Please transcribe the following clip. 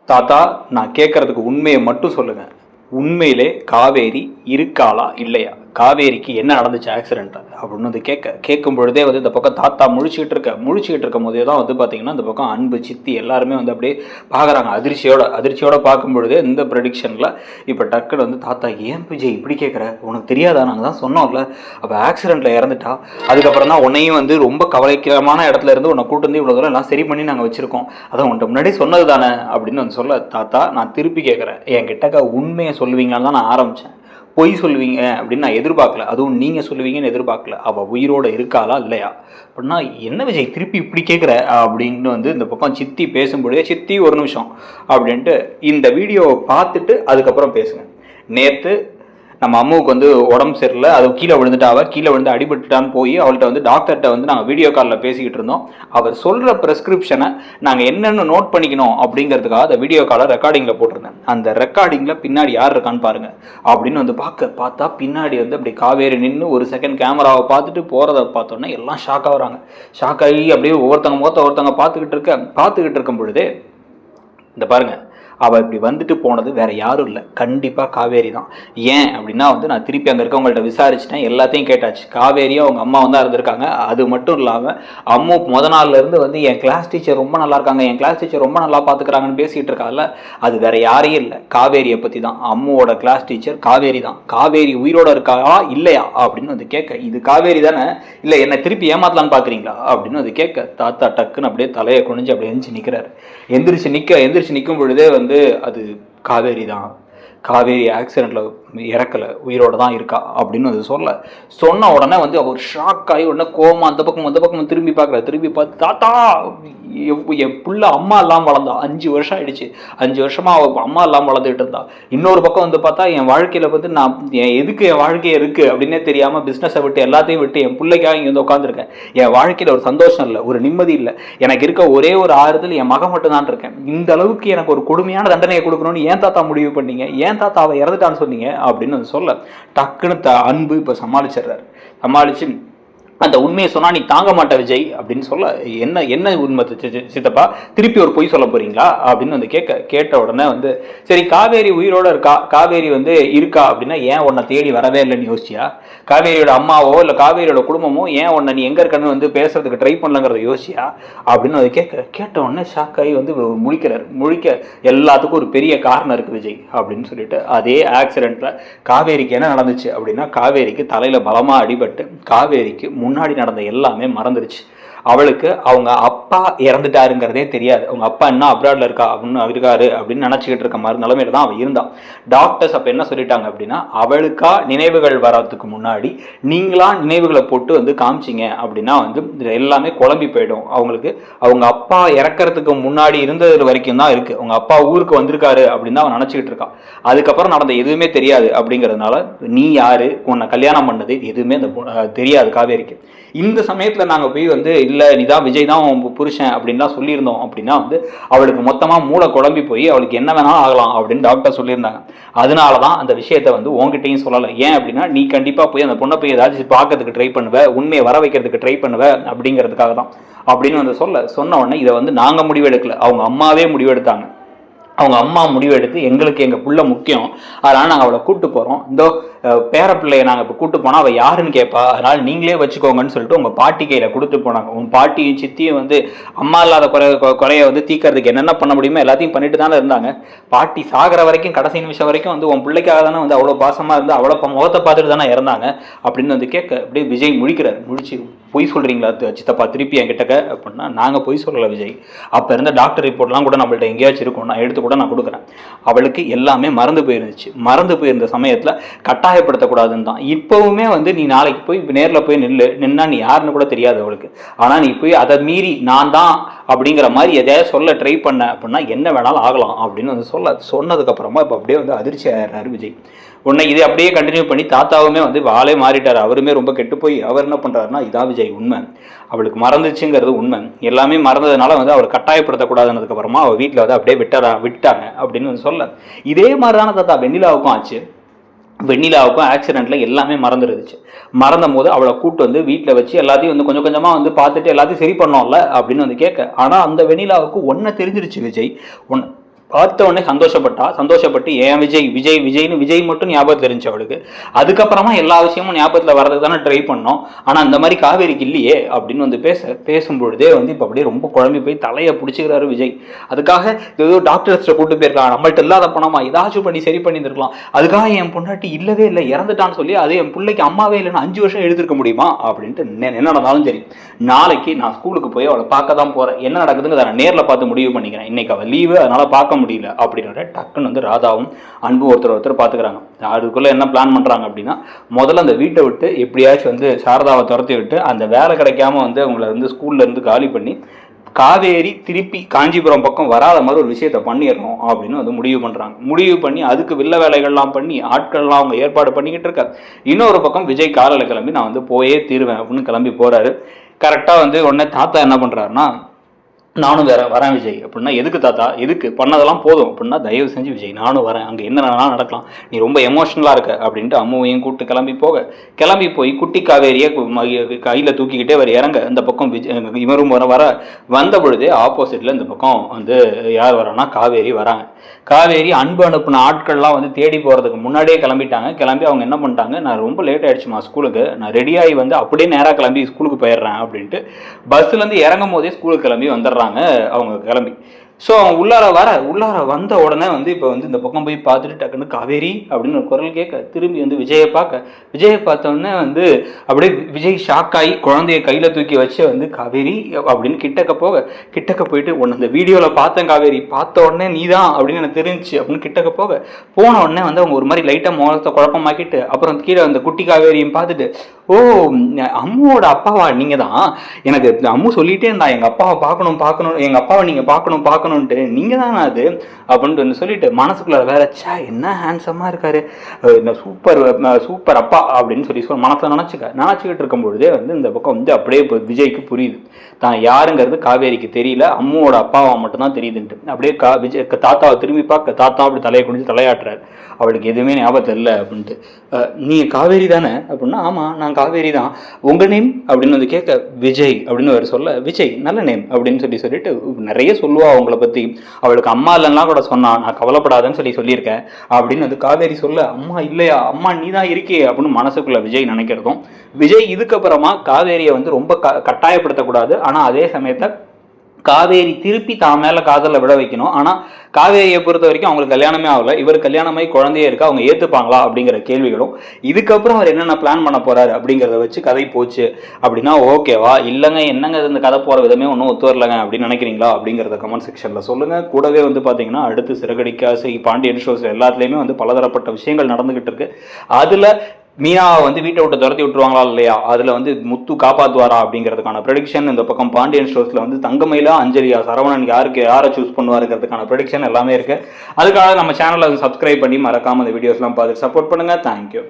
தாத்தா, நான் கேட்கறதுக்கு உண்மையை மட்டும் சொல்லுங்க. உண்மையிலே காவேரி இருக்காளா இல்லையா? காவேரிக்கு என்ன நடந்துச்சு ஆக்சிடென்ட் அப்படின்னு வந்து கேட்கும் பொழுதே வந்து இந்த பக்கம் தாத்தா முழிச்சுக்கிட்டு இருக்கும் போதே தான் வந்து பார்த்தீங்கன்னா இந்த பக்கம் அன்பு, சித்தி எல்லாருமே வந்து அப்படியே பார்க்குறாங்க அதிர்ச்சியோட பார்க்கும் பொழுதே இந்த ப்ரெடிக்ஷனில் இப்போ டக்குன்னு வந்து தாத்தா, ஏன் விஜய் இப்படி கேட்குற? உனக்கு தெரியாதா? நாங்கள் தான் சொன்னோம்ல, அப்போ ஆக்சிடென்ட்டில் இறந்துட்டா. அதுக்கப்புறம் தான் உன்னையும் வந்து ரொம்ப கவலைக்கிரமான இடத்துல இருந்து உன்னை கூட்டு வந்து இவ்வளோ தூரம் எல்லாம் சரி பண்ணி நாங்கள் வச்சுருக்கோம். அதான் உன்ட்ட முன்னாடி சொன்னது தானே அப்படின்னு வந்து சொல்ல, தாத்தா நான் திருப்பி கேட்குறேன், என் கிட்டக்க உண்மையை சொல்லுவீங்களான்னு தான் நான் ஆரம்பித்தேன். பொய் சொல்லுவீங்க அப்படின்னு நான் எதிர்பார்க்கல, அதுவும் நீங்கள் சொல்லுவீங்கன்னு எதிர்பார்க்கல. அவள் உயிரோடு இருக்காளா இல்லையா அப்படின்னா, என்ன விஜய் திருப்பி இப்படி கேட்குற அப்படின்னு வந்து இந்த பக்கம் சித்தி பேசும்பொழுதே, சித்தி ஒரு நிமிஷம் அப்படின்ட்டு இந்த வீடியோவை பார்த்துட்டு அதுக்கப்புறம் பேசுங்க. நேற்று நம்ம அம்மாவுக்கு வந்து உடம்பு சரியில்லை, அது கீழே விழுந்து அடிபட்டுட்டான்னு போய் அவள்கிட்ட வந்து டாக்டர்கிட்ட வந்து நாங்கள் வீடியோ காலில் பேசிக்கிட்டு இருந்தோம். அவர் சொல்கிற ப்ரெஸ்கிரிப்ஷனை நாங்கள் என்னென்ன நோட் பண்ணிக்கணும் அப்படிங்கிறதுக்காக அந்த வீடியோ காலை ரெக்கார்டிங்கில் போட்டிருந்தேன். அந்த ரெக்கார்டிங்கில் பின்னாடி யார் இருக்கான்னு பாருங்கள் அப்படின்னு வந்து பார்த்தா பின்னாடி வந்து அப்படி காவேரி நின்று ஒரு செகண்ட் கேமராவை பார்த்துட்டு போகிறத பார்த்தோன்னே எல்லாம் ஷாக் ஆகுறாங்க. ஷாக் ஆகி அப்படியே ஒருத்தவங்க பார்த்துக்கிட்டு இருக்கும் பொழுதே இந்த பாருங்கள், அவள் இப்படி வந்துட்டு போனது வேற யாரும் இல்லை, கண்டிப்பாக காவேரி தான். ஏன் அப்படின்னா வந்து நான் திருப்பி அங்கே இருக்கவங்கள்ட்ட விசாரிச்சிட்டேன், எல்லாத்தையும் கேட்டாச்சு. காவேரியும் அவங்க அம்மா தான் இருந்திருக்காங்க. அது மட்டும் இல்லாமல் அம்மு முத நாள்லேருந்து வந்து என் கிளாஸ் டீச்சர் ரொம்ப நல்லா இருக்காங்க, என் கிளாஸ் டீச்சர் ரொம்ப நல்லா பார்த்துக்கிறாங்கன்னு பேசிகிட்டு இருக்காங்கல்ல, அது வேற யாரையும் இல்லை, காவேரியை பற்றி தான். அம்முவோட கிளாஸ் டீச்சர் காவேரி தான். காவேரி உயிரோட இருக்காளா இல்லையா அப்படின்னு வந்து கேட்க, இது காவேரி தானே, இல்லை என்னை திருப்பி ஏமாத்தலான்னு பார்க்குறீங்களா அப்படின்னு வந்து கேட்க, தாத்தா டக்குன்னு அப்படியே தலையை குனிஞ்சு அப்படியே எந்திரிச்சு நிற்கிறாரு. எந்திரிச்சு நிற்கும் பொழுதே வந்து அது காவேரி தான். காவேரி ஆக்சிடென்ட்ல இறக்கலை, உயிரோட தான் இருக்கா அப்படின்னு அது சொன்ன உடனே வந்து அவர் ஷாக் ஆகி உடனே கோமா அந்த பக்கம் திரும்பி பார்த்து, தாத்தா என் புள்ள அம்மா இல்லாமல் வளர்ந்தா, 5 வருஷம் ஆயிடுச்சு, 5 வருஷமா அவள் அம்மா இல்லாமல் வளர்ந்துட்டு இருந்தா. இன்னொரு பக்கம் வந்து பார்த்தா என் வாழ்க்கையில வந்து நான் எதுக்கு என் வாழ்க்கையே இருக்கு அப்படின்னே தெரியாம பிஸ்னஸை விட்டு எல்லாத்தையும் விட்டு என் பிள்ளைக்காக இங்கே வந்து உட்காந்துருக்கேன். என் வாழ்க்கையில ஒரு சந்தோஷம் இல்லை, ஒரு நிம்மதி இல்லை, எனக்கு இருக்க ஒரே ஒரு ஆறுதல் என் மகன் மட்டும் தான் இருக்கேன். இந்த அளவுக்கு எனக்கு ஒரு கொடுமையான தண்டனையை கொடுக்கணும்னு ஏன் தாத்தா முடிவு பண்ணீங்க? ஏன் தாத்தா அவள் இறந்துட்டான்னு சொன்னீங்க அப்படின்னு சொல்ல, டக்குன்னு அன்பு இப்போ சமாளிச்சு அந்த உண்மையை சொன்னா நீ தாங்க மாட்ட விஜய் அப்படின்னு சொல்ல, என்ன உண்மை சித்தப்பா, திருப்பி ஒரு பொய் சொல்ல போறீங்களா அப்படின்னு வந்து கேட்ட உடனே வந்து, சரி காவேரி உயிரோட இருக்கா, காவேரி வந்து இருக்கா அப்படின்னா ஏன் உன்னை தேடி வரவே இல்லைன்னு யோசிச்சியா? காவேரியோட அம்மாவோ இல்லை காவேரியோட குடும்பமோ ஏன் உன்னை நீ எங்க இருக்கன்னு வந்து பேசுறதுக்கு ட்ரை பண்ணலங்கிறத யோசிச்சியா அப்படின்னு வந்து கேட்ட உடனே ஷாக் ஆகி வந்து முழிக்க எல்லாத்துக்கும் ஒரு பெரிய காரணம் இருக்கு விஜய் அப்படின்னு சொல்லிட்டு, அதே ஆக்சிடென்ட்ல காவேரிக்கு என்ன நடந்துச்சு அப்படின்னா, காவேரிக்கு தலையில பலமா அடிபட்டு காவேரிக்கு முன்னாடி நடந்த எல்லாமே மறந்துருச்சு. அவளுக்கு அவங்க அப்பா இறந்துட்டாருங்கிறதே தெரியாது. அவங்க அப்பா என்ன அப்ராட்ல இருக்காரு அப்படின்னு நினைச்சுக்கிட்டு இருக்க மாதிரி நிலைமையில தான் அவள் இருந்தான். டாக்டர்ஸ் அப்ப என்ன சொல்லிட்டாங்க அப்படின்னா, அவளுக்கா நினைவுகள் வர்றதுக்கு முன்னாடி நீங்களா நினைவுகளை போட்டு வந்து காமிச்சிங்க அப்படின்னா வந்து எல்லாமே குழம்பி போயிடும். அவங்களுக்கு அவங்க அப்பா இறக்கிறதுக்கு முன்னாடி இருந்தது வரைக்கும் தான் இருக்கு. அவங்க அப்பா ஊருக்கு வந்திருக்காரு அப்படின்னு தான் அவன் நினைச்சுக்கிட்டு இருக்கான். அதுக்கப்புறம் நடந்த எதுவுமே தெரியாது. அப்படிங்கிறதுனால நீ யாரு, உன்னை கல்யாணம் பண்ணது எதுவுமே தெரியாது காவேரிக்கு. இந்த சமயத்துல நாங்க போய் வந்து இல்லை நீதான் விஜய் தான் புருஷன் அப்படின்லாம் சொல்லியிருந்தோம் அப்படின்னா வந்து அவளுக்கு மொத்தமாக மூளை குழம்பி போய் அவளுக்கு என்ன வேணாலும் ஆகலாம் அப்படின்னு டாக்டர் சொல்லியிருந்தாங்க. அதனால தான் அந்த விஷயத்த வந்து உங்ககிட்டையும் சொல்லலை. ஏன் அப்படின்னா நீ கண்டிப்பாக போய் அந்த பொண்ணை போய் ஏதாச்சும் பார்க்கறதுக்கு ட்ரை பண்ணுவ, உண்மையை வர வைக்கிறதுக்கு ட்ரை பண்ணுவ அப்படிங்கிறதுக்காக தான் அப்படின்னு வந்து சொன்ன உடனே இதை வந்து நாங்கள் முடிவெடுக்கல, அவங்க அம்மாவே முடிவெடுத்தாங்க. அவங்க அம்மா முடிவெடுத்து எங்களுக்கு எங்கள் புள்ள முக்கியம், அதனால் நாங்கள் அவளை கூப்பிட்டு போகிறோம், இந்த பேர பிள்ளையை நாங்கள் இப்போ கூப்பிட்டு போனால் அவள் யாருன்னு கேட்பா, அதனால் நீங்களே வச்சுக்கோங்கன்னு சொல்லிட்டு உங்கள் பாட்டி கையில் கொடுத்து போனாங்க. உங்கள் பாட்டியும் சித்தியும் வந்து அம்மா இல்லாத குறையை வந்து தீக்கிறதுக்கு என்னென்ன பண்ண முடியுமோ எல்லாத்தையும் பண்ணிட்டு தானே இருந்தாங்க. பாட்டி சாகிற வரைக்கும் கடைசி நிமிஷம் வரைக்கும் வந்து உன் பிள்ளைக்காக தானே வந்து அவ்வளோ பாசமாக இருந்து அவ்வளோ முகத்தை பார்த்துட்டு தானே இறந்தாங்க அப்படின்னு வந்து கேட்க அப்படியே விஜய் முழிச்சு, பொய் சொல்கிறீங்களா சித்தப்பா திருப்பி என்கிட்ட அப்படின்னா, நாங்கள் பொய் சொல்லலை விஜய், அப்போ இருந்த டாக்டர் ரிப்போர்ட்லாம் கூட நம்மள்ட்ட எங்கேயாச்சும் இருக்கும், நான் எடுத்து கூட நான் கொடுக்குறேன். அவளுக்கு எல்லாமே மறந்து போயிருந்த சமயத்தில் கட்டாயப்படுத்தக்கூடாதுன்னு தான். இப்போவுமே வந்து நீ நாளைக்கு போய் நேரில் போய் நின்னா நீ யாருன்னு கூட தெரியாது அவளுக்கு. ஆனால் நீ போய் அதை மீறி நான் தான் அப்படிங்கிற மாதிரி எதையாவது சொல்ல ட்ரை பண்ண அப்படின்னா என்ன வேணாலும் ஆகலாம் அப்படின்னு வந்து சொன்னதுக்கப்புறமா இப்போ அப்படியே வந்து அதிர்ச்சி ஆயிடுறாரு விஜய். உன்னை இதை அப்படியே கண்டினியூ பண்ணி தாத்தாவுமே வந்து வாழே மாறிட்டார். அவருமே ரொம்ப கெட்டு போய் அவர் என்ன பண்ணுறாருன்னா, இதான் விஜய் உண்மை, அவளுக்கு மறந்துச்சுங்கிறது உண்மை, எல்லாமே மறந்ததுனால வந்து அவளை கட்டாயப்படுத்தக்கூடாதுனதுக்கு அப்புறமா அவள் வீட்டில் வந்து அப்படியே விட்டாங்க அப்படின்னு வந்து சொல்ல, இதே மாதிரி தானே தாத்தா வெண்ணிலாவுக்கும் ஆச்சு. வெண்ணிலாவுக்கும் ஆக்சிடென்ட்ல எல்லாமே மறந்தும் போது அவளை கூப்பிட்டு வந்து வீட்டில் வச்சு எல்லாத்தையும் வந்து கொஞ்சம் கொஞ்சமாக வந்து பார்த்துட்டு எல்லாத்தையும் சரி பண்ணோம்ல அப்படின்னு வந்து கேட்க, ஆனால் அந்த வெண்ணிலாவுக்கு ஒன்றை தெரிஞ்சிருச்சு விஜய், பார்த்த உடனே சந்தோஷப்பட்டு ஏன் விஜய்னு விஜய் மட்டும் ஞாபகத்தில் இருந்துச்சு அவளுக்கு. அதுக்கப்புறமா எல்லா விஷயமும் ஞாபகத்தில் வர்றதுக்கு தானே ட்ரை பண்ணோம். ஆனால் அந்த மாதிரி காவேரிக்கு இல்லையே அப்படின்னு வந்து பேசும்பொழுதே வந்து இப்போ அப்படியே ரொம்ப குழம்பி போய் தலையை பிடிச்சிக்கிறாரு விஜய். அதுக்காக ஏதோ டாக்டர்ஸ்ட்டை கூட்டு போயிருக்காங்க, நம்மள்ட்ட இல்லாத பணமா ஏதாச்சும் பண்ணி சரி பண்ணியிருக்கலாம், அதுக்காக என் பொண்டாட்டி இல்லவே இல்லை இறந்துட்டான்னு சொல்லி அது என் பிள்ளைக்கு அம்மாவே இல்லைன்னு 5 வருஷம் எழுதிருக்க முடியுமா அப்படின்ட்டு என்ன நடந்தாலும் சரி, நாளைக்கு நான் ஸ்கூலுக்கு போய் அவளை பார்க்க தான் போகிறேன், என்ன நடக்குதுன்னு நான் நேரில் பார்த்து முடிவு பண்ணிக்கிறேன், இன்னைக்கு அவள் லீவு அதனால் பார்க்க முடியல அப்படின்ற டக்குன்னு வந்து ராதாவும் அன்பும் ஒருத்தர் பார்த்துக்கிறாங்க. அதுக்குள்ளே என்ன பிளான் பண்ணுறாங்க அப்படின்னா, முதல்ல அந்த வீட்டை விட்டு எப்படியாச்சும் வந்து சாரதாவை துரத்தி விட்டு அந்த வேலை கிடைக்காம வந்து அவங்கள வந்து ஸ்கூல்ல இருந்து காலி பண்ணி காவேரி திருப்பி காஞ்சிபுரம் பக்கம் வராத மாதிரி ஒரு விஷயத்த பண்ணிடணும் அப்படின்னு வந்து முடிவு பண்ணி அதுக்கு வில்ல வேலைகள்லாம் பண்ணி ஆட்கள்லாம் அவங்க ஏற்பாடு பண்ணிக்கிட்டு இருக்க. இன்னொரு பக்கம் விஜய் காலையில் கிளம்பி நான் வந்து போயே தீருவேன் அப்படின்னு கிளம்பி போறாரு. கரெக்டாக வந்து உடனே தாத்தா என்ன பண்றாருன்னா, நானும் வரேன் விஜய் அப்படின்னா, எதுக்கு தாத்தா, எதுக்கு பண்ணதெல்லாம் போதும் அப்படின்னா, தயவு செஞ்சு விஜய் நானும் வரேன், அங்கே என்ன நடக்கலாம், நீ ரொம்ப எமோஷனலாக இருக்க அப்படின்ட்டு அம்முவையும் கூப்பிட்டு கிளம்பி போய் குட்டி காவேரியை கையில் தூக்கிக்கிட்டே இறங்க இந்த பக்கம் இவரும் வந்த பொழுதே ஆப்போசிட்டில் இந்த பக்கம் வந்து யார் வரான்னா காவேரி வராங்க. காவேரி அன்பு அனுப்பின ஆட்கள்லாம் வந்து தேடி போகிறதுக்கு முன்னாடியே கிளம்பி அவங்க என்ன பண்ணிட்டாங்க, நான் ரொம்ப லேட் ஆகிடுச்சுமா ஸ்கூலுக்கு, நான் ரெடியாகி வந்து அப்படியே நேராக கிளம்பி ஸ்கூலுக்கு போயிடுறேன் அப்படின்ட்டு பஸ்ஸுலேருந்து இறங்கும் போதே ஸ்கூலுக்கு கிளம்பி வந்துடுறாங்க அவங்க கிளம்பி. ஸோ அவங்க உள்ளார வந்த உடனே வந்து இப்போ வந்து இந்த பக்கம் போய் பார்த்துட்டு டக்குன்னு காவேரி அப்படின்னு ஒரு குரல் கேட்க, திரும்பி வந்து விஜயை பார்த்த உடனே வந்து அப்படியே விஜய் ஷாக் ஆகி குழந்தைய கையில் தூக்கி வச்சு வந்து காவேரி அப்படின்னு கிட்டக்க போயிட்டு உன்னை இந்த வீடியோவில் பார்த்தேன் காவேரி, பார்த்த உடனே நீ தான் அப்படின்னு எனக்கு தெரிஞ்சிச்சு அப்படின்னு கிட்டக்க போன உடனே வந்து அவங்க ஒரு மாதிரி லைட்டாக முகத்தை குழப்பமாக்கிட்டு அப்புறம் கீழே அந்த குட்டி காவேரியும் பார்த்துட்டு, ஓ அம்முவோட அப்பாவா நீங்கள் தான், எனக்கு அம்மு சொல்லிகிட்டே இருந்தா எங்கள் அப்பாவை பார்க்கணும் எங்கள் அப்பாவை நீங்கள் பார்க்கணுன்ட்டு, நீங்கள் தானே அது அப்படின்ட்டு சொல்லிட்டு மனசுக்குள்ள வேற என்ன ஹேண்ட்ஸமாக இருக்காரு, சூப்பர் அப்பா அப்படின்னு சொல்லி மனசில் நினச்சிக்கிட்டு இருக்கும்பொழுதே வந்து இந்த பக்கம் வந்து அப்படியே விஜய்க்கு புரியுது தான் யாருங்கிறது காவேரிக்கு தெரியல, அம்முவோட அப்பாவா மட்டும்தான் தெரியுதுன்ட்டு. அப்படியே விஜய் தாத்தாவை திரும்பி பார்க்க தாத்தா அப்படி தலையை குடிச்சு தலையாட்டுறாரு. அவளுக்கு எதுவுமே ஞாபகம் இல்லை அப்படின்ட்டு. நீ காவேரி தானே அப்படின்னா, ஆமாம் நான் காவேரி தான், உங்கள் நேம் அப்படின்னு வந்து கேட்க, விஜய் அப்படின்னு அவர் சொல்ல, விஜய் நல்ல நேம் அப்படின்னு சொல்லிட்டு நிறைய சொல்லுவா அவங்கள பற்றி, அவளுக்கு அம்மா இல்லைன்னா கூட சொன்னா, நான் கவலைப்படாதன்னு சொல்லியிருக்கேன் அப்படின்னு வந்து காவேரி சொல்ல, அம்மா இல்லையா, அம்மா நீ தான் இருக்கே அப்படின்னு மனசுக்குள்ள விஜய் நினைக்கிறதும், விஜய் இதுக்கப்புறமா காவேரியை வந்து ரொம்ப கட்டாயப்படுத்தக்கூடாது, ஆனால் அதே சமயத்தை காவேரி திருப்பி தான் மேலே காதலில் விட வைக்கணும். ஆனால் காவேரியை பொறுத்த வரைக்கும் அவங்களுக்கு கல்யாணமே ஆகலை, இவர் கல்யாணமாய் குழந்தையே இருக்கா, அவங்க ஏற்றுப்பாங்களா அப்படிங்கிற கேள்விகளும், இதுக்கப்புறம் அவர் என்னென்ன பிளான் பண்ண போறாரு அப்படிங்கிறத வச்சு கதை போச்சு அப்படின்னா ஓகேவா, இல்லைங்க என்னங்க இந்த கதை போகிற விதமே ஒன்றும் ஒத்து வரலங்க அப்படின்னு நினைக்கிறீங்களா அப்படிங்கிறத கமெண்ட் செக்ஷனில் சொல்லுங்கள். கூடவே வந்து பார்த்தீங்கன்னா அடுத்து சிறகடிக்காசை பாண்டியன் ஷோஸ் எல்லாத்துலேயுமே வந்து பலதரப்பட்ட விஷயங்கள் நடந்துகிட்டு இருக்கு. அதில் மீனாவை வந்து வீட்டை விட்டு துரத்தி விட்டுருவாங்களா இல்லையா, அதில் வந்து முத்து காப்பாற்றுவாரா அப்படிங்கிறதுக்கான ப்ரெடிக்ஷன், இந்த பக்கம் பாண்டியன் ஷோஸில் வந்து தங்கமயிலா அஞ்சலியா சரவணன் யாரை சூஸ் பண்ணுவாருங்கிறதுக்கான ப்ரெடிக்ஷன் எல்லாமே இருக்குது. அதுக்காக நம்ம சேனலை வந்து சப்ஸ்கிரைப் பண்ணி மறக்காமல் அந்த வீடியோஸ்லாம் பார்த்து சப்போர்ட் பண்ணுங்கள். தேங்க்யூ.